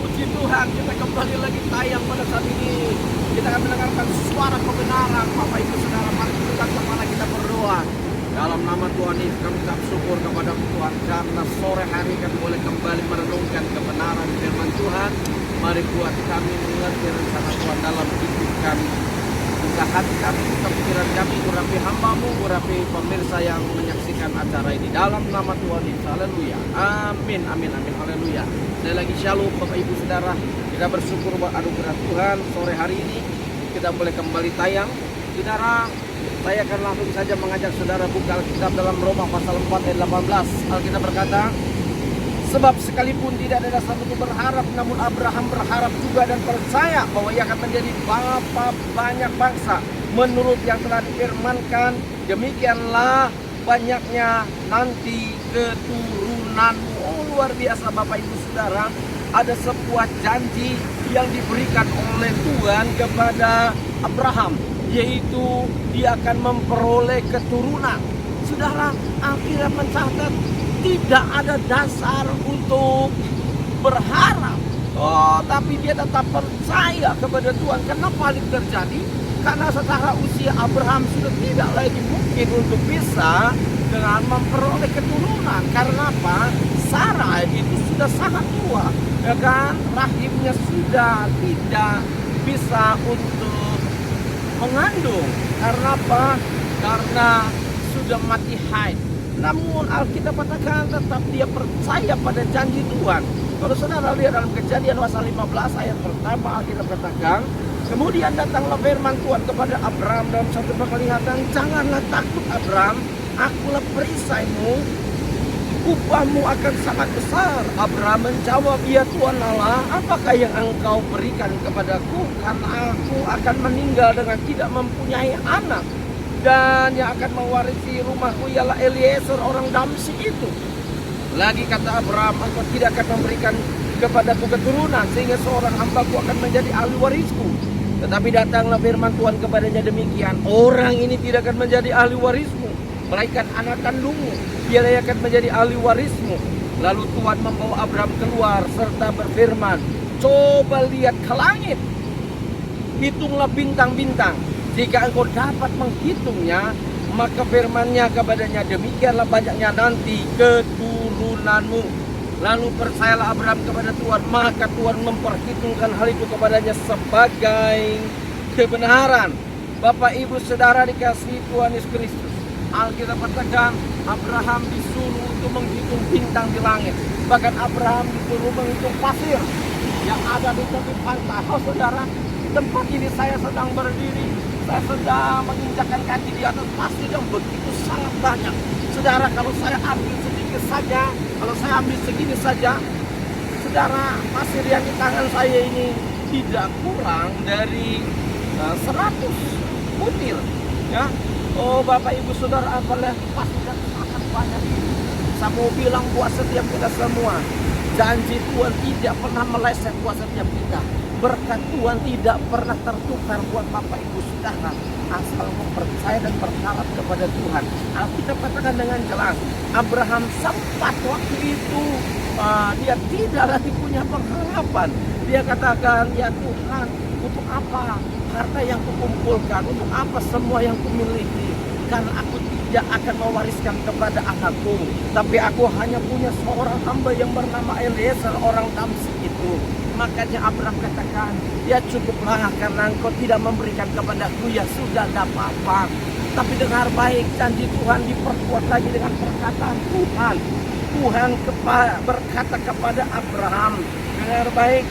Puji Tuhan, kita kembali lagi tayang pada saat ini. Kita akan mendengarkan suara kebenaran. Bapak Ibu Saudara, mari tundukkan kepala kita berdoa. Dalam nama Tuhan Yesus kami ucap syukur kepada Tuhan karena sore hari kami boleh kembali merenungkan kebenaran firman Tuhan. Mari buat kami mengerti rencana Tuhan dalam hidup kami. Buka hati kami, buka pikiran kami, urapi hamba-Mu, urapi pemirsa yang menyaksikan acara ini. Dalam nama Tuhan Yesus, haleluya. Amin, amin, amin, haleluya. Sekali lagi shalom Bapak Ibu Saudara. Kita bersyukur buat anugerah Tuhan sore hari ini. Kita boleh kembali tayang. Saudara, saya akan langsung saja mengajak saudara buka Alkitab dalam Roma pasal 4 ayat 18. Alkitab berkata, sebab sekalipun tidak ada dasar untuk berharap, namun Abraham berharap juga dan percaya bahwa ia akan menjadi bapa banyak bangsa. Menurut yang telah difirmankan, demikianlah banyaknya nanti keturunanmu. Oh, luar biasa Bapak Ibu Saudara. Ada sebuah janji yang diberikan oleh Tuhan kepada Abraham, yaitu dia akan memperoleh keturunan. Sudahlah, Alkitab mencatat tidak ada dasar untuk berharap. Oh, tapi dia tetap percaya kepada Tuhan. Kenapa hal itu terjadi? Karena secara usia Abraham sudah tidak lagi mungkin untuk bisa dengan memperoleh keturunan. Karena apa? Sarah itu sudah sangat tua, ya kan? Rahimnya sudah tidak bisa untuk mengandung. Karena apa? Karena sudah mati haid. Namun Alkitab katakan tetap dia percaya pada janji Tuhan. Kalau saudara lihat dalam Kejadian pasal 15 ayat pertama, Alkitab katakan, kemudian datanglah firman Tuhan kepada Abraham dalam satu penglihatan, janganlah takut Abraham, akulah perisaimu, upahmu akan sangat besar. Abraham menjawab, ya Tuhan Allah, apakah yang engkau berikan kepadaku? Karena aku akan meninggal dengan tidak mempunyai anak. Dan yang akan mewarisi rumahku ialah Eliezer orang Damsyik itu. Lagi kata Abraham, engkau tidak akan memberikan kepadaku keturunan, sehingga seorang hambaku akan menjadi ahli warisku. Tetapi datanglah firman Tuhan kepadanya demikian, orang ini tidak akan menjadi ahli warismu, melainkan anak kandungmu, dia akan menjadi ahli warismu. Lalu Tuhan membawa Abraham keluar serta berfirman, coba lihat ke langit, hitunglah bintang-bintang, jika engkau dapat menghitungnya, maka firman-Nya kepadanya, demikianlah banyaknya nanti keturunanmu. Lalu percayalah Abraham kepada Tuhan, maka Tuhan memperhitungkan hal itu kepadanya sebagai kebenaran. Bapak Ibu Saudara dikasihi Tuhan Yesus Kristus, Alkitab katakan Abraham disuruh untuk menghitung bintang di langit. Bahkan Abraham disuruh menghitung pasir yang ada di tepi pantai. Oh saudara, tempat ini saya sedang berdiri, saya sedang menginjakkan kaki di atas pasir yang begitu sangat banyak. Saudara, kalau saya ambil sedikit saja, kalau saya ambil segini saja, saudara, pasir yang di tangan saya ini tidak kurang dari 100 butir, ya. Oh Bapak Ibu Saudara, apalah pasir yang sangat banyak ini. Saya mau bilang buat setiap kita semua, janji Tuhan tidak pernah meleset buat setiap kita. Berkat Tuhan tidak pernah tertukar buat Bapak Ibu Saudara, asal mempercaya dan berharap kepada Tuhan. Alkitab katakan dengan jelas, Abraham sempat waktu itu dia tidak lagi punya pengharapan. Dia katakan, ya Tuhan, untuk apa harta yang kukumpulkan, untuk apa semua yang kumiliki? Karena aku tidak akan mewariskan kepada anakku, tapi aku hanya punya seorang hamba yang bernama Eliezer orang Damsyik itu. Makanya Abraham katakan, ya cukuplah karena engkau tidak memberikan kepadaku, ya sudah tidak apa-apa. Tapi dengar baik, janji Tuhan diperkuat lagi dengan perkataan Tuhan. Tuhan berkata kepada Abraham, dengar baik,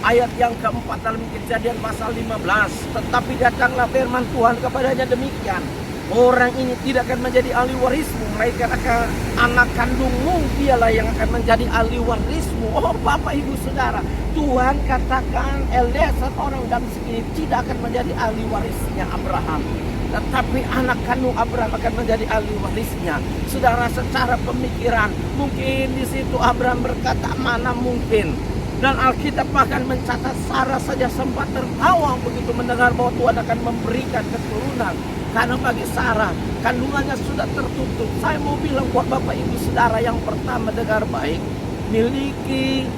ayat yang keempat dalam Kejadian pasal 15. Tetapi datanglah firman Tuhan kepadanya demikian, orang ini tidak akan menjadi ahli warismu, melainkan akan anak kandungmu, dialah yang akan menjadi ahli warismu. Oh Bapak Ibu Saudara, Tuhan katakan Eliezer orang Damsyik ini tidak akan menjadi ahli warisnya Abraham, tetapi anak kandung Abraham akan menjadi ahli warisnya. Saudara, secara pemikiran mungkin di situ Abraham berkata, mana mungkin. Dan Alkitab bahkan mencatat Sarah saja sempat tertawa begitu mendengar bahwa Tuhan akan memberikan keturunan. Karena bagi Sarah, kandungannya sudah tertutup. Saya mau bilang buat Bapak Ibu Saudara, yang pertama dengar baik, miliki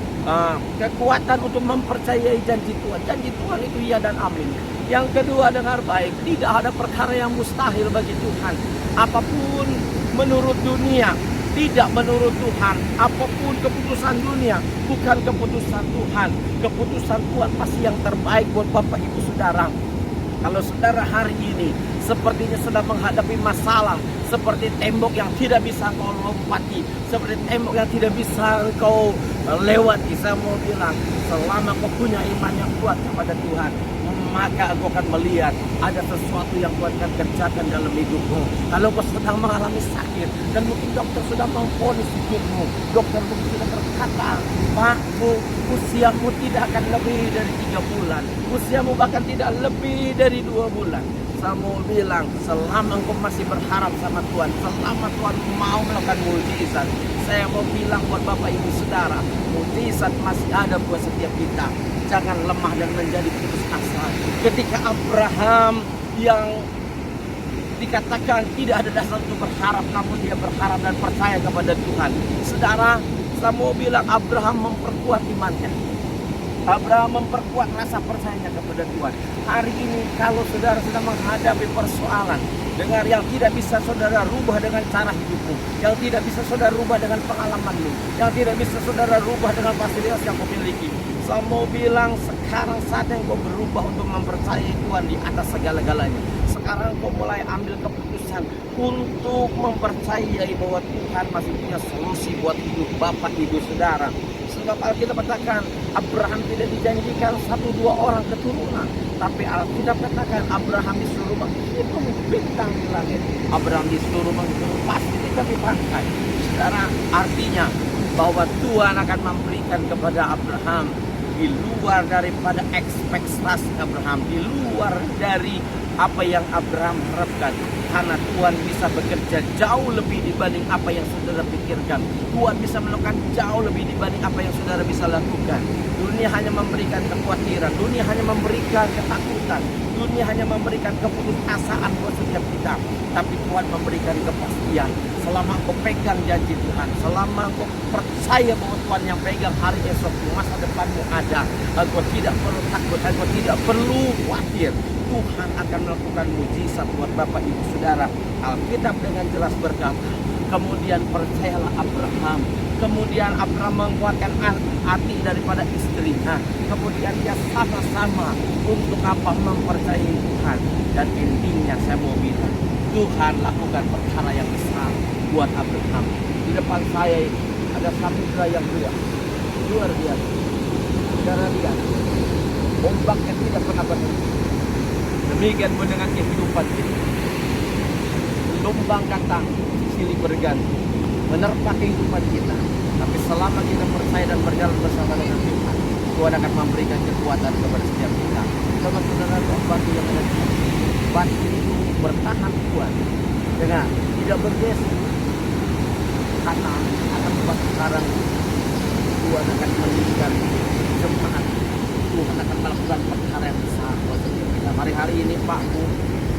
kekuatan untuk mempercayai janji Tuhan. Janji Tuhan itu iya dan amin. Yang kedua, dengar baik, tidak ada perkara yang mustahil bagi Tuhan. Apapun menurut dunia, tidak menurut Tuhan. Apapun keputusan dunia, bukan keputusan Tuhan. Keputusan Tuhan pasti yang terbaik buat Bapak Ibu Saudara. Kalau saudara hari ini sepertinya sedang menghadapi masalah, seperti tembok yang tidak bisa kau lompati, seperti tembok yang tidak bisa kau lewati, saya mau bilang, selama kau punya iman yang kuat kepada Tuhan, maka engkau akan melihat ada sesuatu yang Tuhan akan kerjakan dalam hidupmu. Kalau kau sedang mengalami sakit dan mungkin dokter sudah memvonis hidupmu, dokter mungkin sudah berkata, Pak, Bu, usiamu tidak akan lebih dari 3 bulan, usiamu bahkan tidak lebih dari 2 bulan. Saya mau bilang, selama engkau masih berharap sama Tuhan, selama Tuhan mau melakukan mujizat, saya mau bilang buat Bapak Ibu Saudara, mujizat masih ada buat setiap kita. Jangan lemah dan menjadi putus asa. Ketika Abraham yang dikatakan tidak ada dasar untuk berharap, namun dia berharap dan percaya kepada Tuhan. Saudara, saya mau bilang Abraham memperkuat imannya. Abraham memperkuat rasa percayanya kepada Tuhan. Hari ini kalau saudara sedang menghadapi persoalan, dengar, yang tidak bisa saudara rubah dengan cara hidupmu, yang tidak bisa saudara rubah dengan pengalamanmu, yang tidak bisa saudara rubah dengan fasilitas yang kau miliki. Saya mau bilang sekarang saatnya kau berubah untuk mempercayai Tuhan di atas segala-galanya. Sekarang kau mulai ambil keputusan untuk mempercayai bahwa Tuhan masih punya solusi buat hidup Bapak Ibu Saudara. Sebab Alkitab katakan Abraham tidak dijanjikan 1-2 orang keturunan, tapi Alkitab katakan Abraham disuruh menghitung bintang di langit. Abraham disuruh menghitung pasti di pantai. Saudara, artinya bahwa Tuhan akan memberikan kepada Abraham di luar daripada ekspektasi Abraham, di luar dari apa yang Abraham harapkan. Karena Tuhan bisa bekerja jauh lebih dibanding apa yang saudara pikirkan. Tuhan bisa melakukan jauh lebih dibanding apa yang saudara bisa lakukan. Dunia hanya memberikan kekhawatiran, dunia hanya memberikan ketakutan, dunia hanya memberikan keputusasaan buat setiap kita. Tapi Tuhan memberikan kepastian. Selama engkau pegang janji Tuhan, selama engkau percaya bahwa Tuhan yang pegang hari esok, masa depanmu ada, engkau tidak perlu takut, engkau tidak perlu khawatir. Tuhan akan melakukan mujizat buat Bapak Ibu Saudara. Alkitab dengan jelas berkata, kemudian percayalah Abraham. Kemudian Abraham menguatkan hati daripada istrinya. Kemudian dia sama-sama untuk apa mempercayai Tuhan. Dan intinya saya mau bilang, Tuhan lakukan perkara yang besar buat Abraham. Di depan saya ada samudra yang luar biasa. Saudara lihat, ombaknya tidak pernah berhenti. Demikian pun dengan kehidupan kita. Gelombang datang, silih berganti, menerpa kehidupan kita. Tapi selama kita percaya dan berjalan bersama dengan Tuhan, Tuhan akan memberikan kekuatan kepada setiap kita. Saudara, batu yang ada di sini, batu itu bertahan kuat, dengan tidak bergeser. Karena akan batu karang, Tuhan akan meninggikan jemaat. Tuhan akan melakukan perkara yang besar buat setiap kita. Hari-hari ini Pak Bu,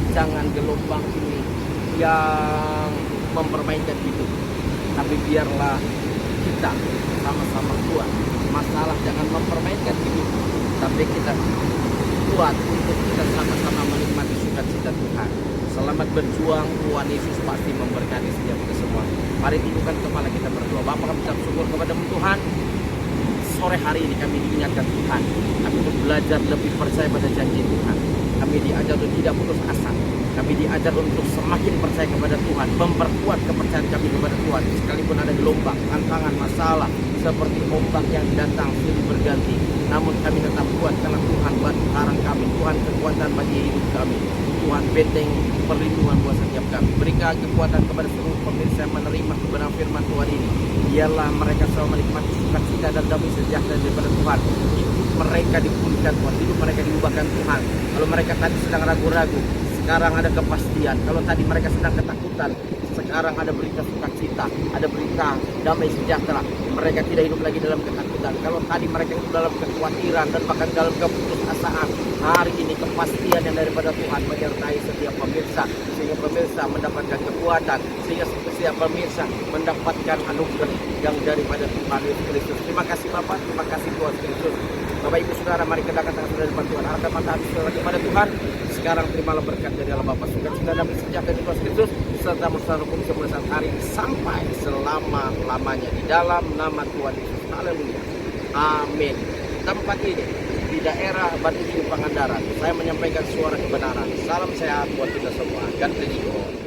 jangan gelombang ini yang mempermainkan hidup, tapi biarlah kita sama-sama kuat. Masalah jangan mempermainkan hidup, tapi kita kuat untuk kita sama-sama menikmati sukacita Tuhan. Selamat berjuang, Tuhan Yesus pasti memberkati setiap kita semua. Mari tundukkan kepala kita berdoa. Bapa, kami ucap syukur kepada Tuhan. Sore hari ini kami diingatkan Tuhan, kami untuk belajar lebih percaya pada janji Tuhan. Kami diajar untuk tidak putus asa. Kami diajar untuk semakin percaya kepada Tuhan, memperkuat kepercayaan kami kepada Tuhan. Sekalipun ada gelombang, tantangan, masalah, seperti ombak yang datang silih berganti, namun kami tetap kuat karena Tuhan batu karang kami, Tuhan kekuatan bagi hidup kami, Tuhan benteng perlindungan buat setiap kami. Berikan kekuatan kepada seluruh pemirsa yang menerima kebenaran firman Tuhan ini. Biarlah mereka selalu menikmati sukacita dan damai sejahtera daripada Tuhan. Hidup mereka dipulihkan Tuhan, hidup mereka diubahkan Tuhan. Kalau mereka tadi sedang ragu-ragu, sekarang ada kepastian. Kalau tadi mereka sedang ketakutan, Sekarang ada berita sukacita, ada berita damai sejahtera. Mereka tidak hidup lagi dalam ketakutan. Kalau tadi mereka hidup dalam kekhawatiran dan bahkan dalam keputusasaan, hari ini kepastian yang daripada Tuhan menyertai setiap pemirsa, sehingga pemirsa mendapatkan kekuatan, sehingga setiap pemirsa mendapatkan anugerah yang daripada Tuhan Yesus Kristus. Terima kasih Bapak, terima kasih Tuhan Kristus. Bapak Ibu Saudara, mari kita katakan saudara depan Tuhan, harapkan mata hati saudara kepada Tuhan. Sekarang terimalah berkat dari Allah Bapa, sukacita damai sejahtera di Tuhan Kristus serta musnah hukum semula saat hari ini sampai selama-lamanya di dalam nama Tuhan Yesus. Haleluya. Amin. Tempat ini di daerah Batu Tinggi Pangandaran, saya menyampaikan suara kebenaran. Salam sehat buat kita semua. God bless you all.